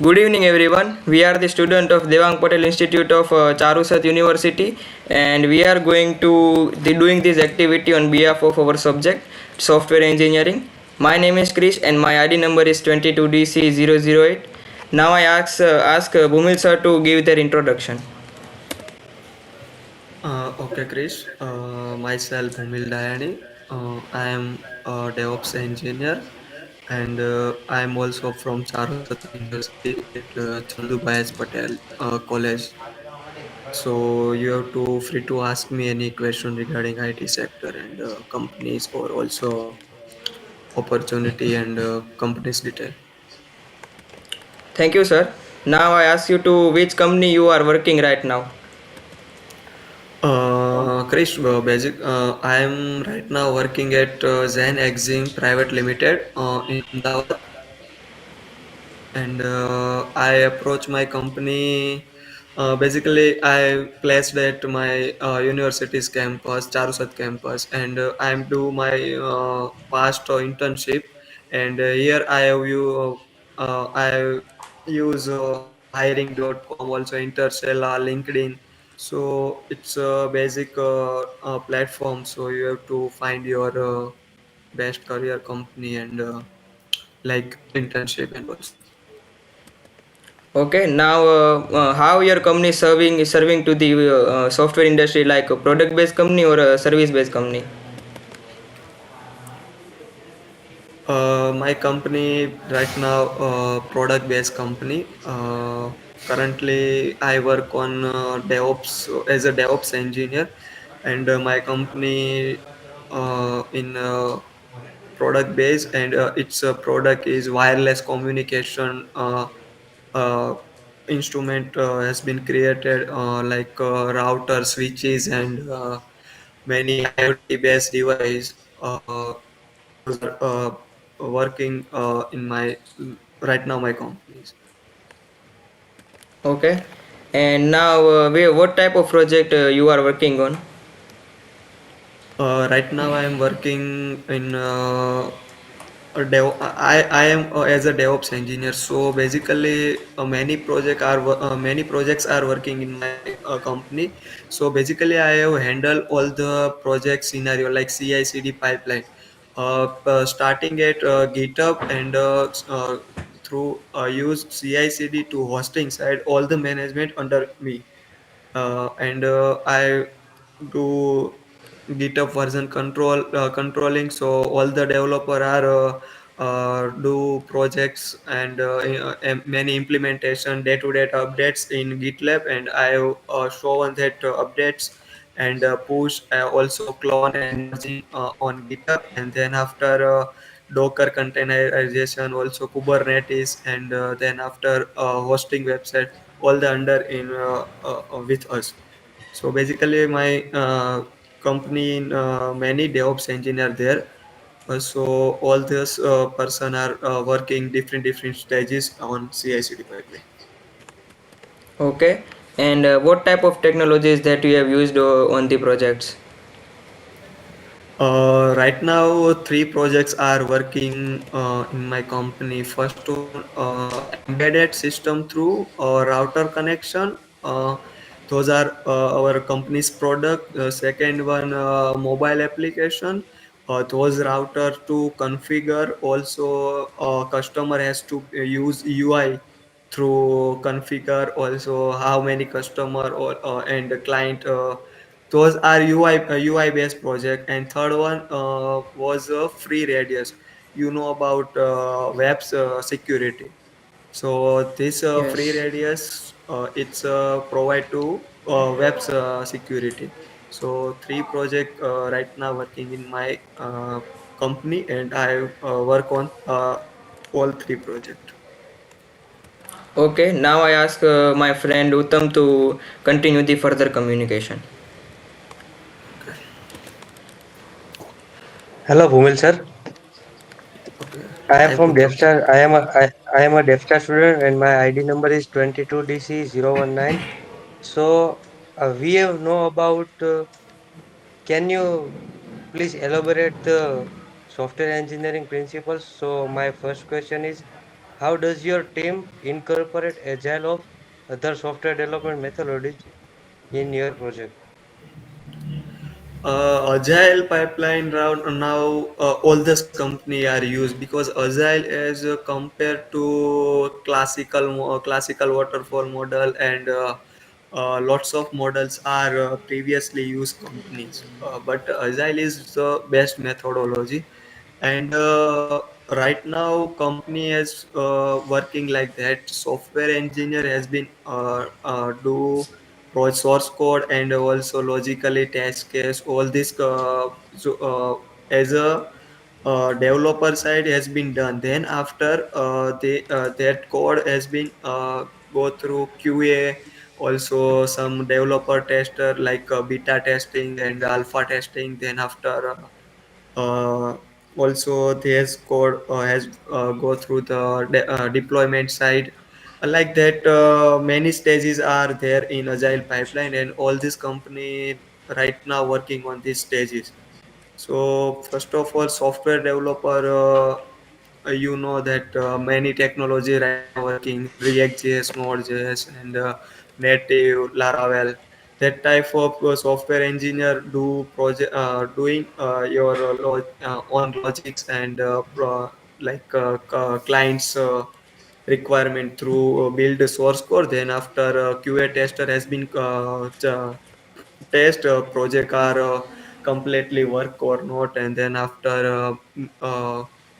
Good evening, everyone. We are the student of Devang Patel Institute of Charusat University, and we are going to doing this activity on behalf of our subject, software engineering. My name is Krish, and my ID number is 22DC008. Now I ask Bhumil sir to give their introduction. Okay, Krish. Myself, Humil Dayani. I am a DevOps engineer, and I am also from Charusat University at Chandu Bayas Patel College. So you have to free to ask me any question regarding IT sector and companies, or also opportunity and companies detail. Thank you, sir. Now I ask you to which company you are working right now. Krish, I am right now working at Zen Exim Private Limited in Ahmedabad, and I approach my company. Basically, I placed at my university's campus, Charusat campus, and I am do my past internship. And here I use hiring.com, also Intercella, LinkedIn. So it's a basic platform. So you have to find your best career company and like internship and also. Okay, now how your company serving to the software industry, like a product based company or a service based company? My company right now, product based company. Currently, I work on DevOps as a DevOps engineer, and my company in product base, and its product is wireless communication uh, instrument has been created, like router switches and many IoT based device. Those are working in my right now my companies. Okay, and now what type of project you are working on? Right now I am working in I am as a DevOps engineer. So basically, many projects are working in my company. So basically, I have handled all the project scenario like CI/CD pipeline, starting at GitHub, and through use CI/CD to hosting side, all the management under me. And I do GitHub version controlling. So all the developer are do projects and many implementation day-to-day updates in GitLab, and I have shown that updates and push, also clone and merging on GitHub, and then after Docker containerization, also Kubernetes, and then after hosting website, all the under in with us. So basically, my company, many DevOps engineer there. So all this person are working different stages on CI/CD pipeline. Okay, and what type of technologies that you have used on the projects? Right now, three projects are working in my company. First one, embedded system through router connection. Those are our company's product. Second one, mobile application. Those router to configure. Also, customer has to use UI through configure. Also, how many customer or and the client. Those are UI based project. And third one was a free radius. You know about web's security. So this free Yes. radius, it's provide to web's security. So three project right now working in my company, and I work on all three project. Okay, now I ask my friend Uttam to continue the further communication. Okay. Hello, Bhumil sir. Okay. I am Hi from Uttam sir. Depstar. I am a Depstar student and my ID number is 22DC019. So we have know about. Can you please elaborate the software engineering principles? So my first question is, How does your team incorporate agile of other software development methodologies in your project? Agile pipeline round now all this company are used because agile as compared to classical waterfall model and lots of models are previously used companies, but agile is the best methodology. And right now company is working like that. Software engineer has been do source code and also logically test case all this as a developer side has been done. Then after that code has been go through QA, also some developer tester like beta testing and alpha testing. Then after also this code has go through the deployment side. Like that, many stages are there in agile pipeline, and all this company right now working on these stages. So first of all, software developer, you know that many technology right now working React.js, Node.js, and native Laravel. That type of software engineer do project doing your own logics and clients requirement through build source code. Then after QA tester has been test project are completely work or not, and then after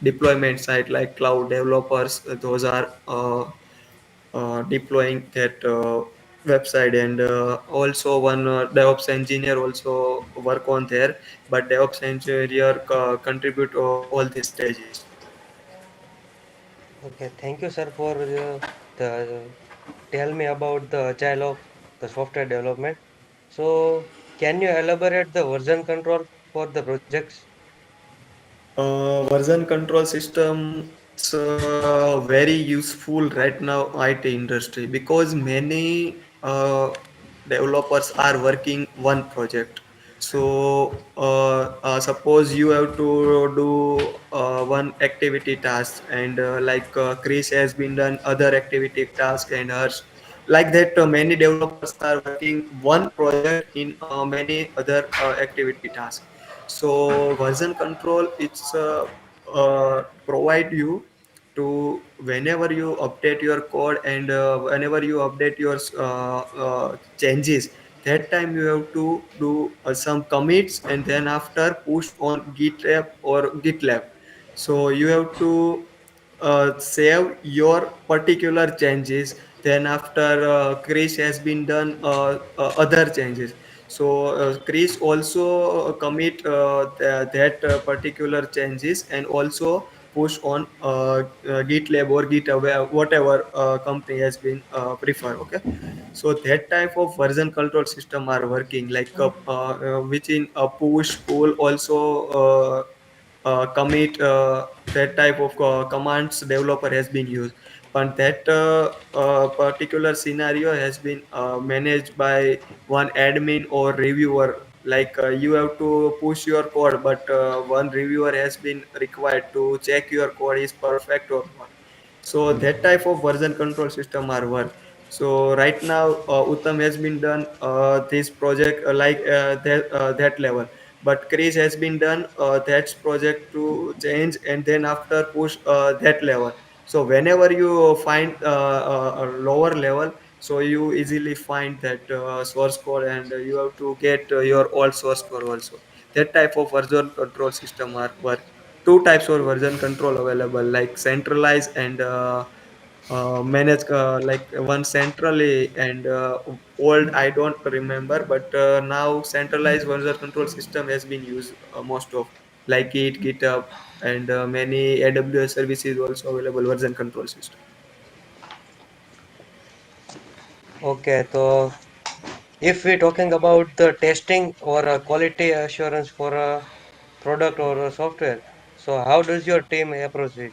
deployment side like cloud developers, those are deploying that website. And also one DevOps engineer also work on there, but DevOps engineer contribute all these stages. Okay, thank you, sir, for the tell me about the agile of the software development. So, can you elaborate the version control for the projects? Version control system is very useful right now IT industry because many developers are working one project. So suppose you have to do one activity task, and Chris has been done other activity task and hers like that. Many developers are working one project in many other activity tasks. So version control, it's provide you to whenever you update your code and whenever you update your changes, that time you have to do some commits and then after push on GitHub or GitLab. So you have to save your particular changes. Then after Chris has been done other changes, so Chris also commit that particular changes and also push on GitLab or GitHub, whatever company has been prefer. Okay, so that type of version control system are working like which in a push pull also commit, that type of commands developer has been used. But that particular scenario has been managed by one admin or reviewer. Like you have to push your code, but one reviewer has been required to check your code is perfect or not. So that type of version control system are work. So right now Uttam has been done this project that level, but Chris has been done that project to change and then after push that level. So whenever you find a lower level, so you easily find that source code and you have to get your old source code also. That type of version control system are work. Two types of version control available, like centralized and manage, like one centrally and old I don't remember, but now centralized version control system has been used most of, like it GitHub and many AWS services also available version control system. Okay, so if we're talking about the testing or quality assurance for a product or a software, so how does your team approach it?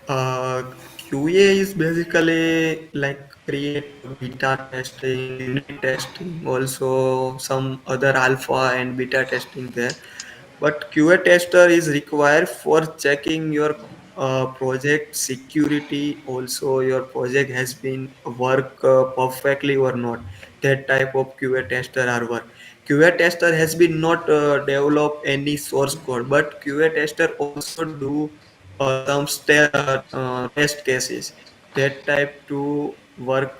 QA is basically like create beta testing, unit testing, also some other alpha and beta testing there. But QA tester is required for checking your project security, also your project has been work perfectly or not. That type of QA tester are work. QA tester has been not develop any source code, but QA tester also do test cases. That type to work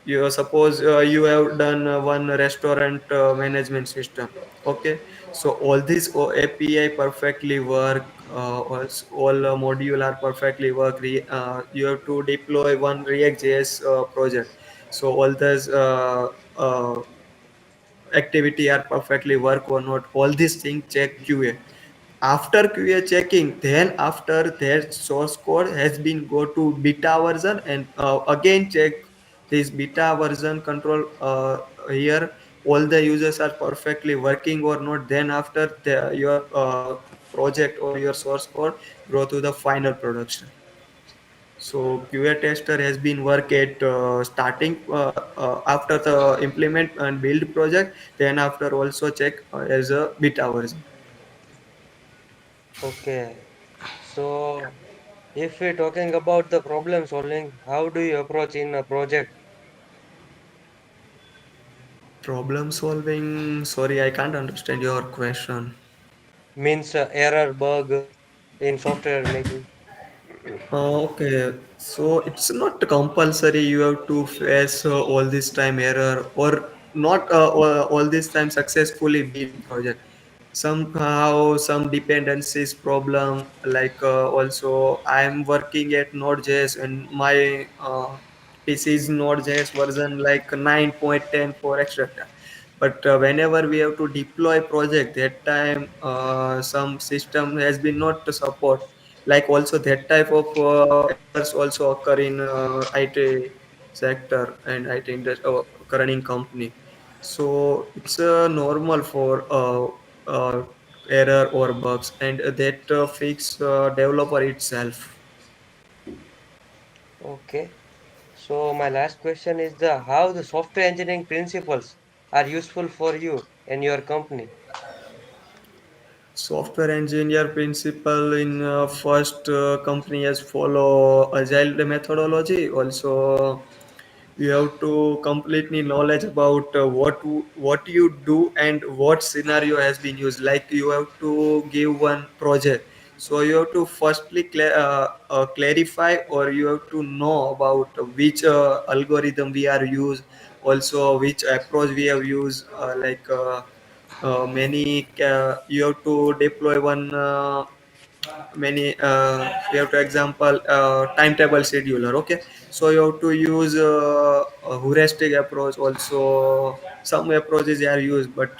you suppose you have done one restaurant management system. Okay, so all these API perfectly work, all module are perfectly work. You have to deploy one React.js project, so all those activity are perfectly work or not. All these things check QA. After QA checking, then after their source code has been go to beta version, and again check this beta version control here all the users are perfectly working or not. Then after your project or your source code go to the final production. So QA tester has been work at starting after the implement and build project. Then after also check as a beta version. Okay. So if we're talking about the problem solving, how do you approach in a project? Problem solving. Sorry, I can't understand your question. Means error, bug in software making. Okay, so it's not compulsory you have to face all this time error or not all this time successfully build project. Somehow some dependencies problem, like also I'm working at Node.js and my PC is Node.js version like 9.10 for etc. But whenever we have to deploy project, that time some system has been not to support, like also that type of errors also occur in IT sector and IT industry running company. So it's normal for error or bugs, and that fix developer itself. Okay. So my last question is the how the software engineering principles are useful for you and your company. Software engineer principle in first company has follow agile methodology. Also you have to completely knowledge about what you do and what scenario has been used. Like you have to give one project, so you have to firstly clarify, or you have to know about which algorithm we are use, also which approach we have used, many you have to deploy one many we have to example timetable scheduler. Okay, so you have to use a heuristic approach. Also some approaches are used, but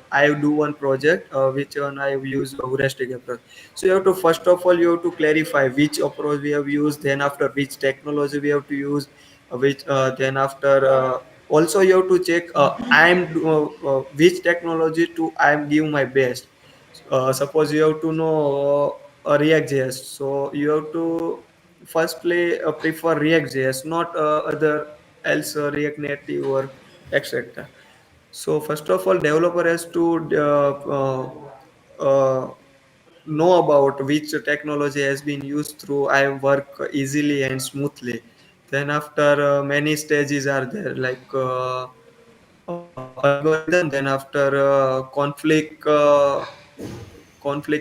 I do one project which one I use a heuristic approach. So you have to first of all you have to clarify which approach we have used, then after which technology we have to use, which then after also you have to check which technology to I am give my best. Suppose you have to know React.js, so you have to firstly prefer React.js, not other else React Native or etc. So first of all, developer has to know about which technology has been used through I work easily and smoothly. Then after many stages are there, like algorithm. Then after conflict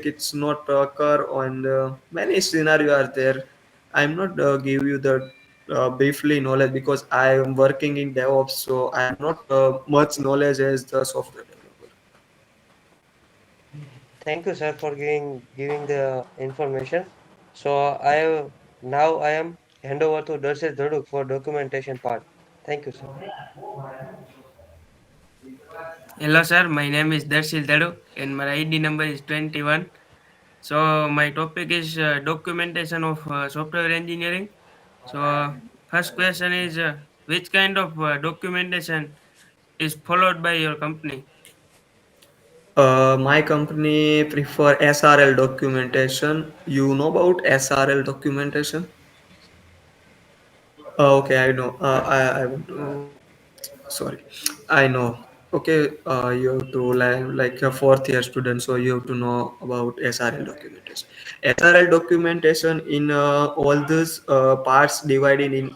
it's not occur, and many scenario are there. I'm not give you the briefly knowledge because I am working in DevOps, so I am not much knowledge as the software developer. Thank you, sir, for giving the information. So now I am hand over to Darshit Dhaduk for documentation part. Thank you, sir. Hello, sir. My name is Darshil Dadu and my ID number is 21. So, my topic is documentation of software engineering. So, first question is which kind of documentation is followed by your company? My company prefer SRL documentation. You know about SRL documentation? Okay, I know. I want to. Sorry, I know. Okay, you have to like a fourth year student, so you have to know about SRL documentation. SRL documentation in all these parts divided in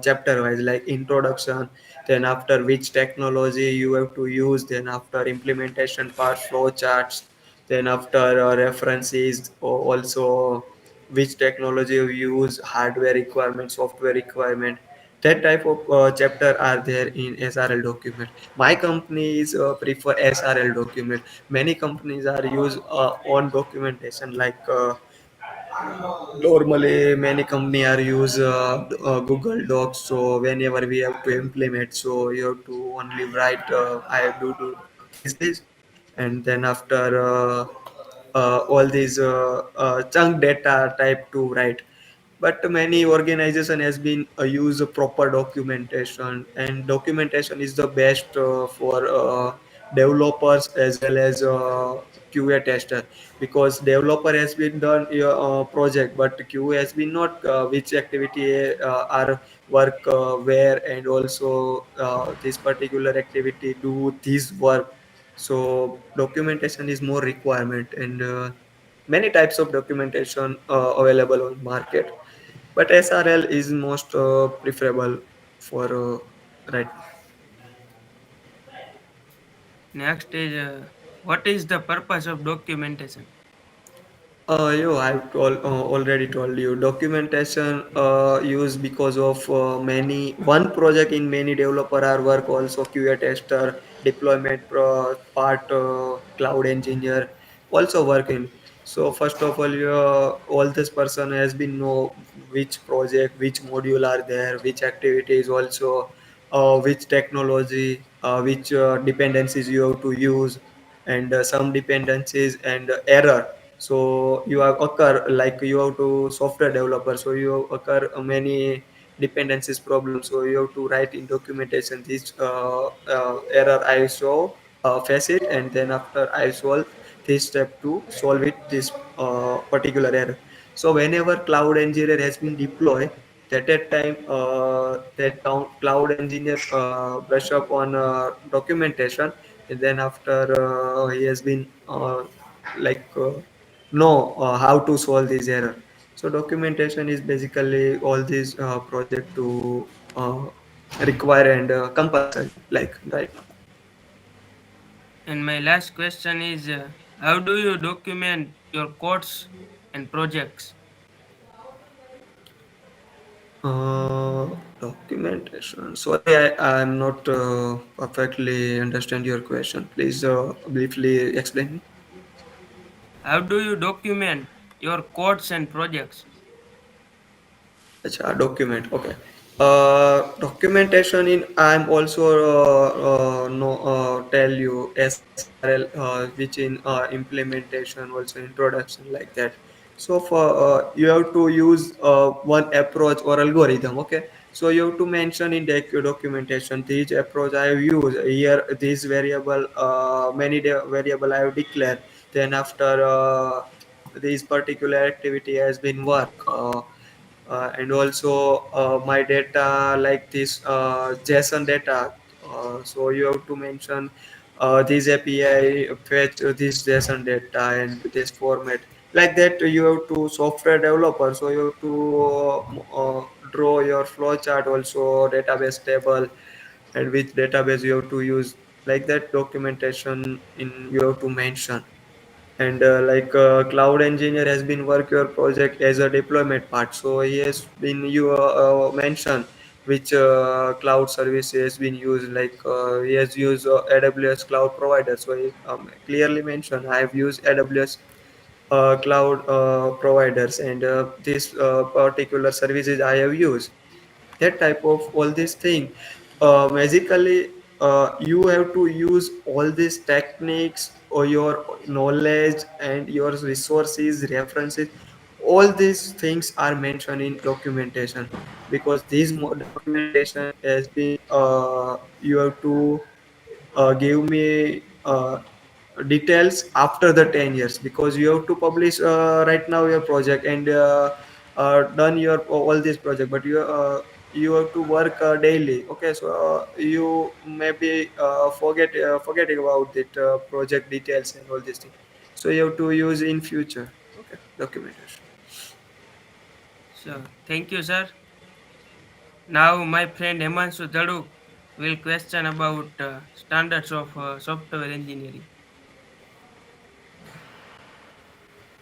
chapter wise, like introduction, then after which technology you have to use, then after implementation part, flow charts, then after references, also which technology you use, hardware requirement, software requirement. That type of chapter are there in SRL document. My company is prefer SRL document. Many companies are use on documentation like normally many company are use Google Docs. So whenever we have to implement, so you have to only write I have to do this, and then after all these chunk data type to write. But many organization has been use a proper documentation, and documentation is the best for developers as well as QA tester, because developer has been done your project, but QA has been not which activity are work where, and also this particular activity do this work. So documentation is more requirement, and many types of documentation available on market, but SRL is most preferable for right. Next is what is the purpose of documentation? I've already told you documentation used because of many one project in many developer are work, also QA tester, deployment part, cloud engineer also working. So first of all this person has been know which project, which module are there, which activities also, which technology, which dependencies you have to use, and some dependencies and error. So you have occur like you have to software developer, so you occur many dependencies problem, so you have to write in documentation this error I saw, face it, and then after I solve this step to solve it this particular error. So whenever cloud engineer has been deployed, that time that cloud engineer brush up on documentation, and then after he has been like know how to solve this error. So documentation is basically all these project to require and compulsory like right now. And my last question is how do you document your codes and projects? Documentation. Sorry, I'm not perfectly understand your question. Please briefly explain me. How do you document your codes and projects? Acha, document. Okay. Documentation in I'm also no tell you SRL, which in implementation, also introduction like that. So for you have to use one approach or algorithm. Okay. So you have to mention in the documentation this approach I have used here. This variable, variable I have declared. Then after this particular activity has been work. And also my data like this JSON data. So you have to mention this API fetch this JSON data and this format. Like that, you have to software developer. So you have to draw your flow chart, also database table, and which database you have to use. Like that, documentation in you have to mention. And like cloud engineer has been work your project as a deployment part, so he has been you mentioned which cloud service has been used, like he has used AWS cloud provider, so he clearly mentioned I have used AWS cloud providers, and this particular services I have used. That type of all these thing, basically you have to use all these techniques or your knowledge and your resources references. All these things are mentioned in documentation, because this documentation has been you have to give me details after the 10 years, because you have to publish right now your project, and done your all this project, but you you have to work daily. Okay, so you maybe forgetting about that project details and all these things. So you have to use in future. Okay, documentation. So thank you, sir. Now my friend Himanshu Dhaduk will question about standards of software engineering.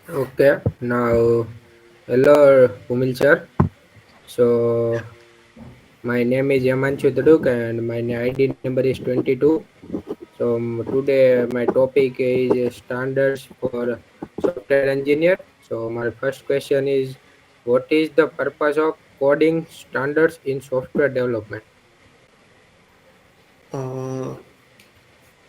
Okay, now hello Umil sir. So my name is Yamanchu Duduk and my ID number is 22. So today my topic is standards for software engineer. So my first question is, what is the purpose of coding standards in software development? Uh,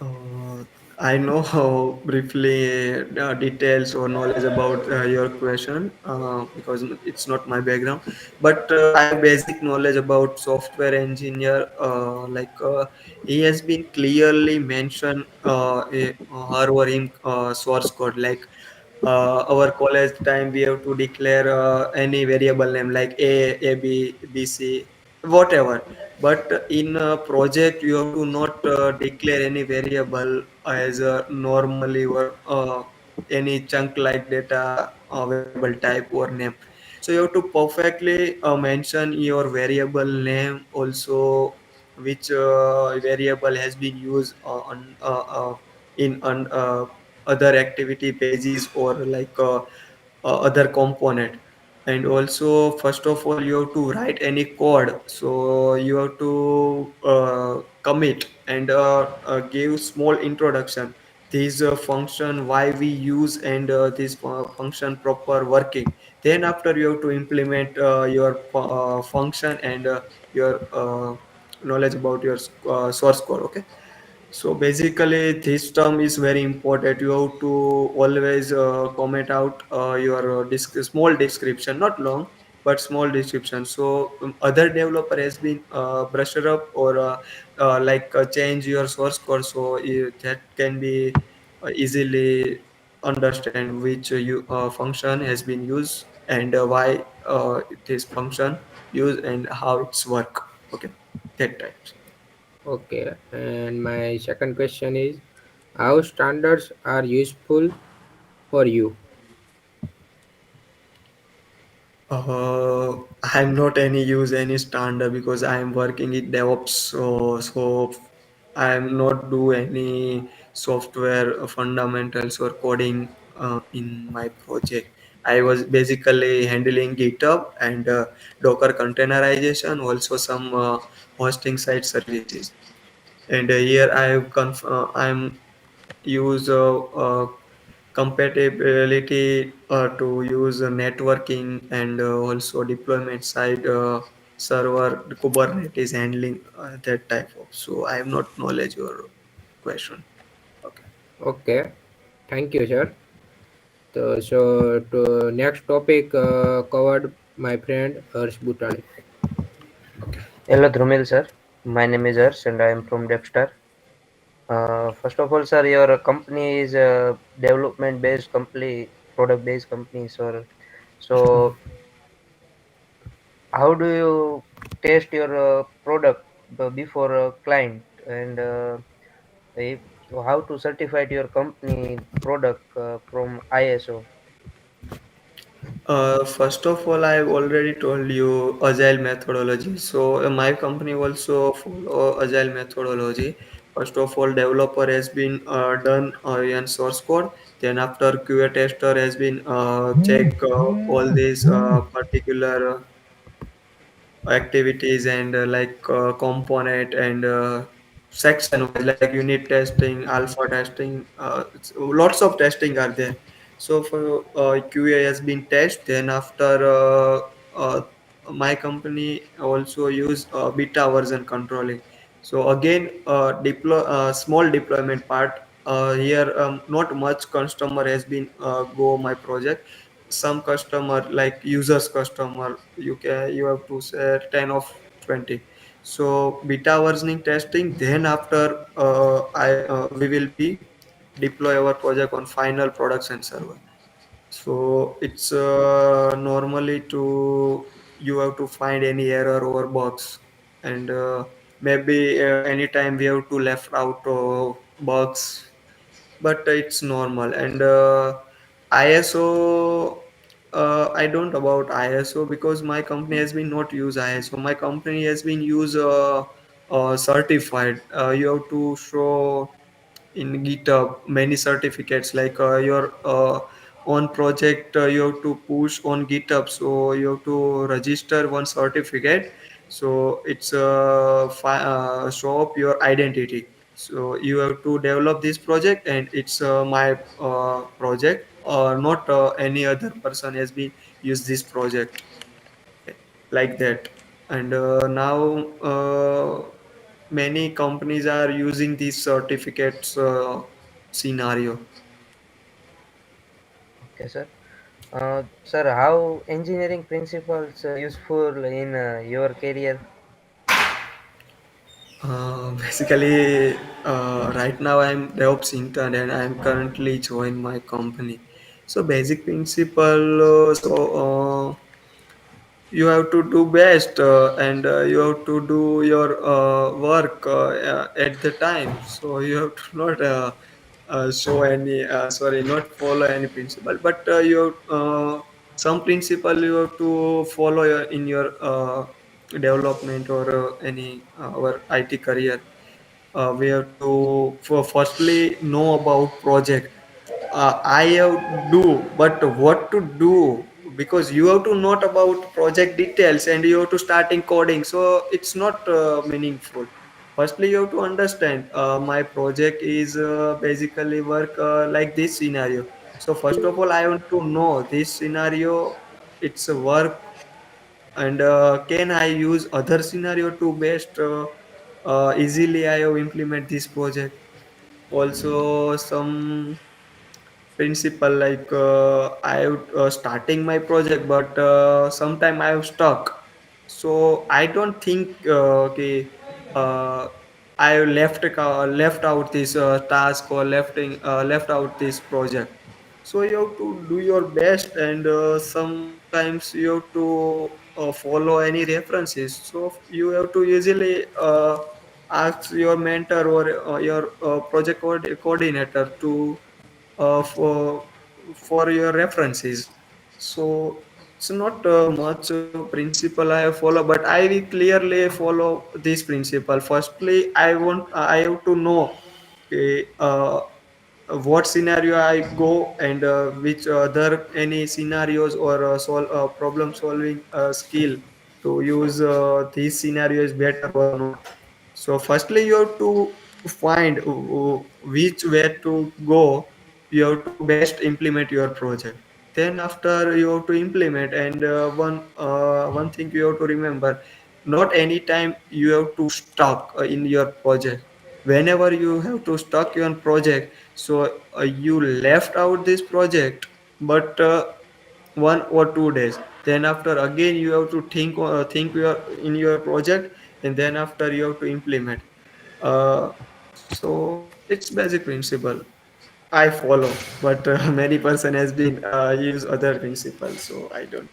Uh, I know how briefly details or knowledge about your question because it's not my background, but I have basic knowledge about software engineer. He has been clearly mentioned her or him source code. Like our college time, we have to declare any variable name like A, B, C, whatever. But in a project, you have to not declare any variable as normally or any chunk like data variable type or name. So you have to perfectly mention your variable name also, which variable has been used in other activity pages or other component. And also first of all you have to write any code, so you have to commit and give small introduction, this function why we use, and this function proper working. Then after you have to implement your function and your knowledge about your source code. Okay, so basically, this term is very important. You have to always comment out your small description, not long, but small description. So other developer has been brushed up or change your source code, so that can be easily understand which function has been used and why this function used and how it's work. Okay, that types. Okay, and my second question is, how standards are useful for you? I'm not any use any standard because I'm working in DevOps, so I'm not do any software fundamentals or coding in my project. I was basically handling GitHub and Docker containerization, also some hosting site services. And here I'm use compatibility to use networking and also deployment side server Kubernetes handling that type of. So I have not knowledge your question. Okay. Okay, thank you, sir. So to next topic covered my friend Harsh Bhutani. Okay. Hello, Dhrumil sir. My name is Harsh and I am from Depstar. First of all, sir, your company is a development-based company, product-based company, sir. So, how do you test your product before a client, and if, so how to certify your company product from ISO? First of all, I've already told you agile methodology. So my company also follow agile methodology. First of all, developer has been done in source code. Then after QA tester has been check all these particular activities and component and section wise like unit testing, alpha testing, lots of testing are there. So for QA has been test, then after uh, my company also use beta version controlling. So again deploy small deployment part here, not much customer has been go my project. Some customer like users customer, you have to say 10 of 20. So beta versioning testing, then after I we will be deploy our project on final production server. So it's normally to you have to find any error or bugs, and maybe anytime we have to left out bugs, but it's normal. And ISO, I don't about ISO because my company has been not use ISO. My company has been use certified. You have to show in GitHub many certificates like your own project you have to push on GitHub, so you have to register one certificate. So it's show up your identity. So you have to develop this project, and it's my project, or not any other person has been used this project, like that. And now many companies are using these certificates scenario. Okay, sir. Sir, how engineering principles useful in your career? Basically, right now I'm DevOps intern and I'm currently joined my company. So basic principle, you have to do best, and you have to do your work at the time. So you have to not show any sorry, not follow any principle, but some principle you have to follow in your development or any our IT career. We have to firstly know about project. I have do, but what to do, because you have to know about project details and you have to starting coding, so it's not meaningful. Firstly, you have to understand my project is basically work like this scenario. So first of all, I want to know this scenario, it's a work, and can I use other scenario to best easily I have implement this project. Also some principle like I starting my project, but sometime I have stuck. So I don't think okay, uh, I left out this task, or left out this project. So you have to do your best, and sometimes you have to follow any references. So you have to usually ask your mentor or your project coordinator to for your references. So it's not much principle I follow, but I will clearly follow this principle. Firstly, I have to know, okay, what scenario I go, and which other any scenarios or problem solving skill to use these scenarios better or not. So firstly, you have to find which way to go. You have to best implement your project. Then after you have to implement, and one thing you have to remember: not anytime you have to stuck in your project. Whenever you have to stuck your project, so you left out this project, but 1 or 2 days. Then after again you have to think your in your project, and then after you have to implement. Uh, so it's basic principle I follow, but many person has been use other principles, so I don't know.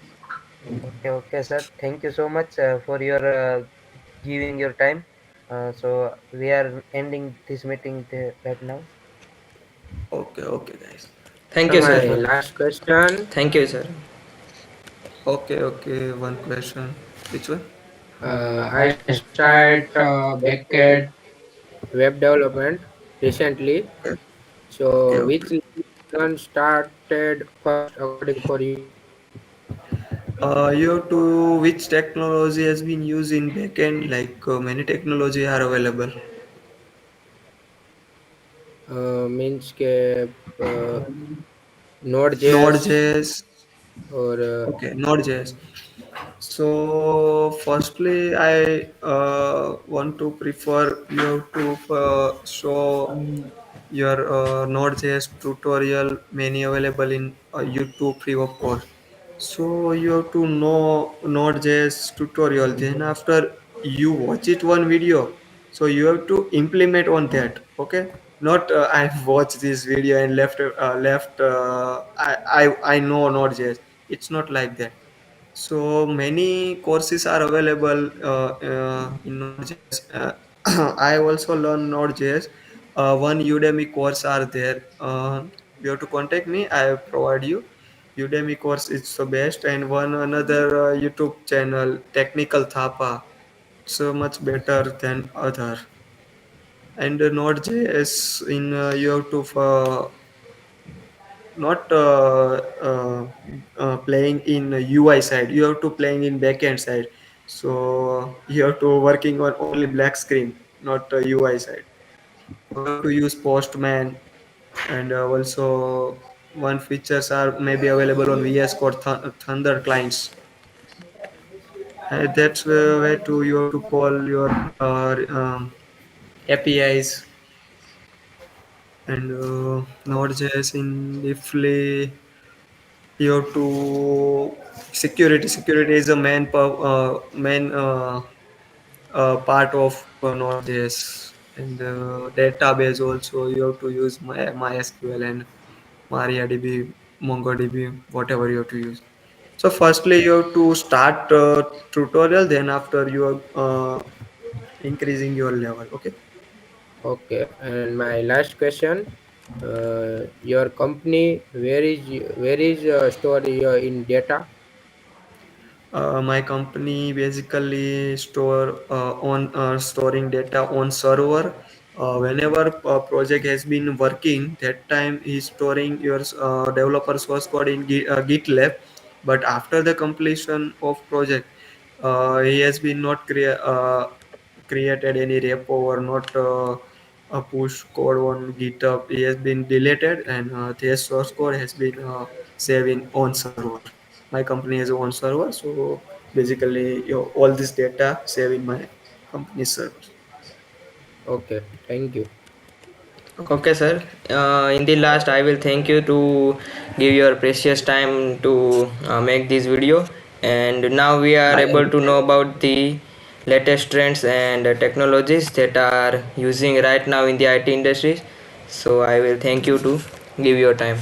Okay, okay, sir. Thank you so much for your giving your time. So we are ending this meeting right now. Okay, okay, guys. Thank So you, my sir. Thank you. last question. Thank you, sir. Okay, okay. One question. Which one? I start backend web development recently. Okay, okay, So okay. which lesson started first according for you? You have to which technology has been used in backend? Like many technology are available. Means के Node.js Node.js. or Okay, Node.js. So, firstly, I want to prefer you to show your Node.js tutorial, many available in YouTube free of cost. So you have to know Node.js tutorial. Then after you watch it one video, so you have to implement on that. Okay, not I've watched this video and left. I know Node.js. It's not like that. So many courses are available in Node.js. I also learn Node.js. One Udemy course are there. You have to contact me. I will provide you. Udemy course is the best, and one another YouTube channel, Technical Thapa, so much better than other. And Node.js in you have to not playing in UI side. You have to playing in backend side. So you have to working on only black screen, not UI side. So you have to use Postman, and also one features are maybe available on VS Code Thunder clients. That's where to you have to call your APIs and Node.js in Diffly. You have to security is a main part of Node.js, and database also you have to use MySQL and MariaDB, MongoDB, whatever you have to use. So firstly you have to start tutorial, then after you are increasing your level. Okay. Okay, and my last question, your company, where is store your in data? My company basically on storing data on server. Whenever a project has been working, that time is storing your developer source code in GitLab. But after the completion of project, he has been not created any repo or not a push code on GitHub. He has been deleted, and their source code has been saved in on server. My company has own server, so basically all this data save in my company's servers. Okay, thank you. Okay, sir. In the last, I will thank you to give your precious time to make this video. And now we are I able to understand. know about the latest trends and technologies that are using right now in the IT industries. So I will thank you to give your time.